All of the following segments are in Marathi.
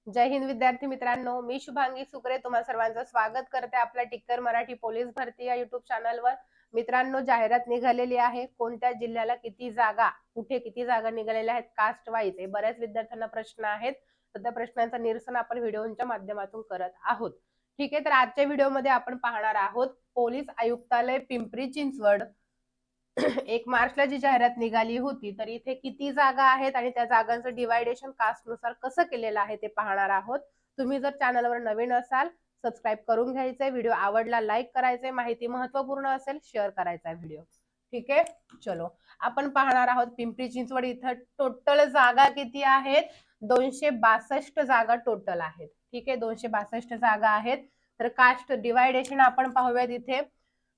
जय हिंद विद्यार्थी मित्रांनो, मी शुभांगी सुकरे तुम्हा सर्वांचं स्वागत करते आपल्या टिक्कर मराठी पोलीस भरती या युट्यूब चॅनलवर। मित्रांनो, जाहिरात निघालेली आहे। कोणत्या जिल्ह्याला किती जागा, कुठे किती जागा निघालेल्या आहेत कास्ट वाईज, हे बऱ्याच विद्यार्थ्यांना प्रश्न आहेत। तर त्या प्रश्नांचं निरसन आपण व्हिडिओच्या माध्यमातून करत आहोत। ठीक आहे, तर आजच्या व्हिडिओमध्ये आपण पाहणार आहोत पोलीस आयुक्तालय पिंपरी चिंचवड 1 मार्चला जी जाहिरात निघाली होती, तर इथे किती जागा आहेत आणि त्या जागांचं डिवायडेशन कास्टनुसार कसं केलेलं आहे ते पाहणार आहोत। तुम्ही जर चॅनलवर नवीन असाल, सबस्क्राईब करून घ्यायचंय, व्हिडिओ आवडला लाईक करायचंय, माहिती महत्त्वपूर्ण असेल शेअर करायचा व्हिडिओ। ठीक आहे, चलो आपण पाहणार आहोत पिंपरी चिंचवड इथं टोटल जागा किती आहेत। 262 जागा टोटल आहेत। ठीक आहे, 262 जागा आहेत। तर कास्ट डिवायडेशन आपण पाहूयात इथे।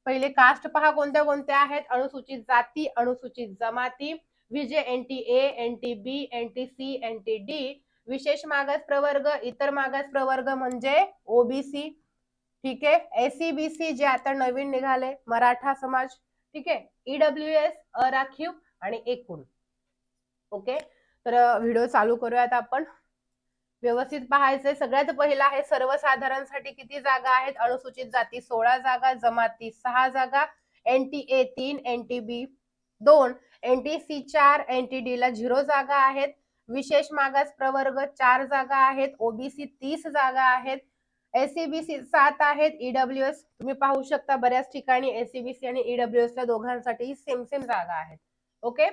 पहिले कास्ट पहा कोणत्या कोणत्या आहेत। अनुसूचित जाती, अनुसूचित जमाती, विजे एनटी ए, एनटी बी, एनटी सी, एनटी डी, विशेष मागास प्रवर्ग, इतर मागास प्रवर्ग म्हणजे ओबीसी। ठीक आहे, एसईबीसी जे आता नवीन निघाले, मराठा समाज। ठीक आहे, ईडब्ल्यूएस, अराखीव आणि एकूण। ओके, तर व्हिडिओ चालू करूयात आपण। व्यवस्थित पाहायचंय। सगळ्यात पहिला आहे सर्वसाधारणसाठी किती जागा आहेत। अनुसूचित जाती 16 जागा, जमाती 6 जागा, एनटीए 3, एनटीबी 2, एनटीसी 4, एनटीडी ला 0 जागा आहेत। विशेष मागास प्रवर्ग 4 जागा आहेत, ओबीसी 30 जागा आहेत, एससीबीसी 7 आहेत, ईडब्ल्यूएस तुम्ही पाहू शकता बऱ्याच ठिकाणी एससीबीसी आणि ईडब्ल्यूएस ला दोघांसाठी सेम सेम जागा आहेत। ओके,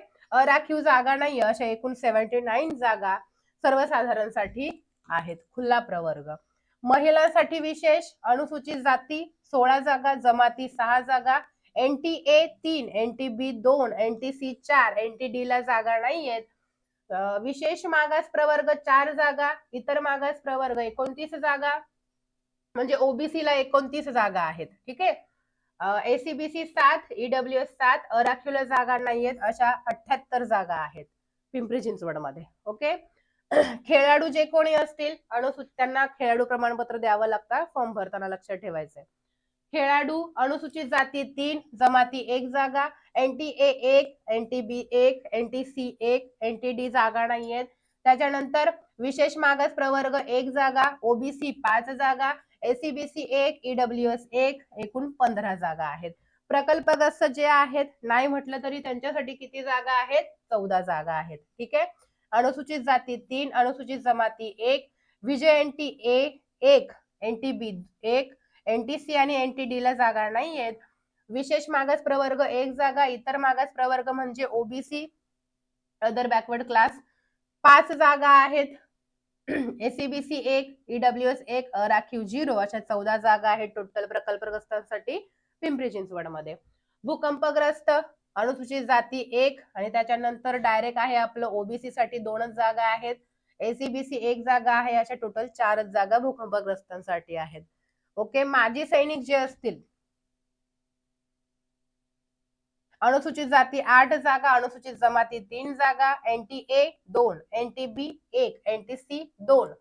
राखीव जागा नाही, अशा एकूण 79 जागा सर्वसाधारणसाठी आहेत, खुला प्रवर्ग। महिलांसाठी विशेष अनुसूचित जाती 16 जागा, जमाती 6 जागा, एनटीए 3, एनटीबी 2, एनटीसी 4, एनटीडी ला जागा नाहीयेत। विशेष मागास प्रवर्ग 4 जागा, इतर मागास प्रवर्ग 29 जागा, म्हणजे ओबीसी ला 29 जागा आहेत। ठीक आहे, एसीबीसी 7, ईडब्ल्यूएस 7, अराखीवला जागा नाहीयेत, अशा 78 जागा आहेत पिंपरी चिंचवड मध्ये। ओके, खेळाडू जे कोणी असतील अनुसूचित त्यांना खेळाडू प्रमाणपत्र द्यावं लागतं, फॉर्म भरताना लक्षात ठेवायचंय। खेळाडू अनुसूचित जाती 3, जमाती 1 जागा, एनटीए 1, एनटीबी 1, एनटीसी 1, एनटीडी जागा नाहीयेत। त्याच्यानंतर विशेष मागास प्रवर्ग 1 जागा, ओबीसी 5 जागा, एसीबीसी 1, ईडब्ल्यूएस 1, एकूण 15 जागा आहेत। प्रकल्पग्रस्त जे आहेत नाही म्हटलं तरी त्यांच्यासाठी किती जागा आहेत, 14 जागा आहेत। ठीक आहे, अनुसूचित जाती 3, अनुसूचित जमाती 1, विजय एनटी ए 1, एनटीबी 1, एनटीसी आणि एनटीडी ला जागा नाहीयेत। विशेष मागास प्रवर्ग 1 जागा, इतर मागास प्रवर्ग म्हणजे ओबीसी, अदर बॅकवर्ड क्लास 5 जागा आहेत। एसीबीसी 1, ईडब्ल्यूएस 1, राखीव 0, अशा 14 जागा आहेत टोटल प्रकल्पग्रस्तांसाठी पिंपरी चिंचवड मध्ये। भूकंपग्रस्त अनुसूचित जाती 1 आणि त्याच्यानंतर डायरेक्ट आहे आपलं ओबीसी साठी 2च जागा आहेत, एसीबीसी 1 जागा आहे, अशा टोटल 4च जागा भूकंपग्रस्तांसाठी आहेत। ओके, माजी सैनिक जे असतील अनुसूचित जाती 8 जागा, अनुसूचित जमाती 3 जागा, एनटीए 2, एनटीबी 1, एनटीसी 2,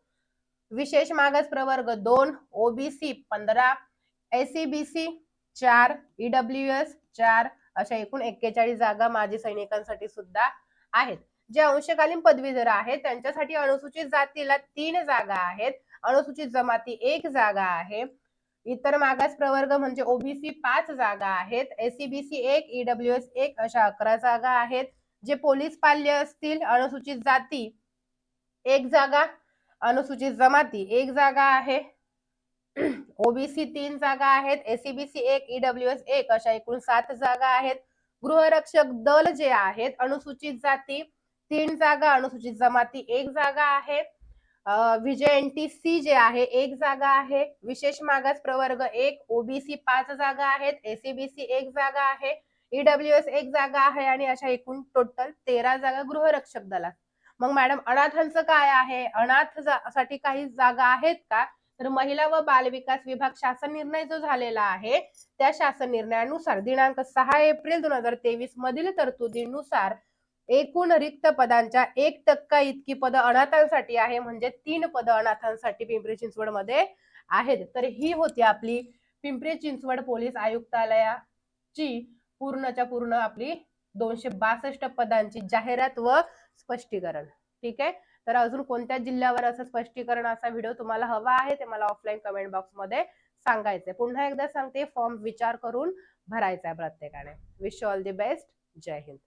विशेष मागास प्रवर्ग 2, ओबीसी 15, एसीबीसी 4, ईडब्ल्यूएस 4, अशा एकूण 41 जागा माजी सैनिकांसाठी सुद्धा आहेत। जे अंशकालीन पदवीधर आहेत त्यांच्यासाठी अनुसूचित जातीला 3 जागा आहेत, अनुसूचित जमाती 1 जागा आहे, इतर मागास प्रवर्ग म्हणजे ओबीसी 5 जागा आहेत, एसीबीसी 1, ईडब्ल्यूएस 1, अशा 11 जागा आहेत। जे पोलीस पाल्य असतील अनुसूचित जाती 1 जागा, अनुसूचित जमाती 1 जागा आहे, ओबीसी 3 जागा आहेत, एसीबीसी 1, ईडब्ल्यूएस 1, अशा एकूण 7 जागा आहेत। गृहरक्षक दल जे आहेत अनुसूचित जाती 3 जागा, अनुसूचित जमाती 1 जागा आहे, विजय एनटीसी जे आहे 1 जागा आहे, विशेष मागास प्रवर्ग 1, ओबीसी 5 जागा आहेत, एसीबीसी 1 जागा आहे, ईडब्ल्यूएस 1 जागा आहे, आणि अशा एकूण टोटल 13 जागा गृहरक्षक दलात। मग मॅडम अनाथांचं काय आहे, अनाथ साठी काही जागा आहेत का, तर महिला व बाल विकास विभाग शासन निर्णय जो झालेला आहे त्या शासन निर्णयानुसार दिनांक 6 एप्रिल 2023 मधील तरतुदीनुसार एकूण रिक्त पदांच्या 1% इतकी पद अनाथांसाठी आहे, म्हणजे 3 पद अनाथांसाठी पिंपरी चिंचवड मध्ये आहेत। तर ही होती आपली पिंपरी चिंचवड पोलीस आयुक्तालयाची पूर्णच्या पूर्ण आपली 262 पदांची जाहिरात व स्पष्टीकरण। ठीक आहे, तर अजून कोणत्या जिल्ह्यावर असं स्पष्टीकरण असा व्हिडिओ तुम्हाला हवा आहे ते मला ऑफलाईन कमेंट बॉक्समध्ये सांगायचंय. पुन्हा एकदा सांगते, फॉर्म विचार करून भरायचा आहे प्रत्येकाने. Wish you all the best. जय हिंद.